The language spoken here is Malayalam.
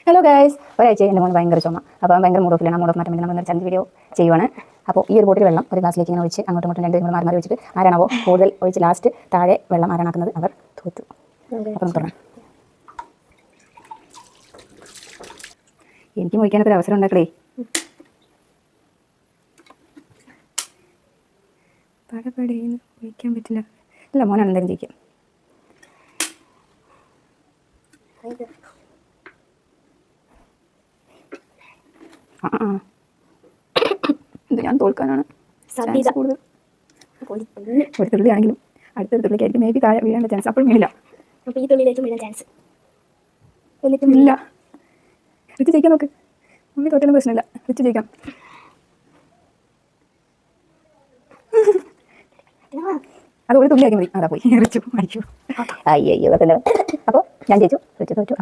ഹലോ ഗൈസ്, ഒരാഴ്ച എൻ്റെ മോൻ ഭയങ്കര ചുമ. അപ്പോൾ ഭയങ്കര മൂഡ് ഓഫിലാണ്. മൂഡ് ഓഫ് മാറ്റം നമ്മൾ ചന്ദ് വീഡിയോ ചെയ്യുവാണ്. അപ്പോൾ ഈ ഒരു ബോട്ടിൽ വെള്ളം ഒരു ഗ്ലാസ്സിലേക്ക് ഇങ്ങനെ ഒഴിച്ച് അങ്ങോട്ടും ഇങ്ങോട്ടും രണ്ട് മാറി മാറി വെച്ചിട്ട് ആരാണോ കൂടുതൽ ഒഴിച്ച് ലാസ്റ്റ് താഴെ വെള്ളം ആരാണാക്കുന്നത് അവർ തോറ്റു. അപ്പം തുടങ്ങാം. എനിക്ക് ഒഴിക്കാനൊക്കെ ഒരു അവസരം ഉണ്ടാക്കലേ. പടപടേന്ന് ഒഴിക്കാൻ പറ്റില്ല. അല്ല, മോനാണ് എന്തായാലും ജയിക്കും. ഇത് ഞാൻ തോൽക്കാനാണ് ചാൻസ് കൂടുതൽ. ഒരു തുള്ളിയാണെങ്കിലും അടുത്തൊരു തുള്ളിക്കായിരിക്കും മേ ബി താഴെ വീഴേണ്ട ചാൻസ്. അപ്പോഴും വീണില്ല. അപ്പോൾ ഈ തുള്ളിയിലേക്കും വീഴാൻ ചാൻസ് ഇല്ല. റിച്ച് ജയിക്കാൻ നോക്ക്. മമ്മി തോറ്റാലും പ്രശ്നമില്ല. റിച്ച് ജയിക്കാം. അത് ഒരു തുള്ളിയാക്കി മതി. അതാ പോയി റിച്ചു അടിച്ചു. അയ്യോ. അപ്പോൾ ഞാൻ ജയിച്ചു. റിച്ച് തോറ്റു.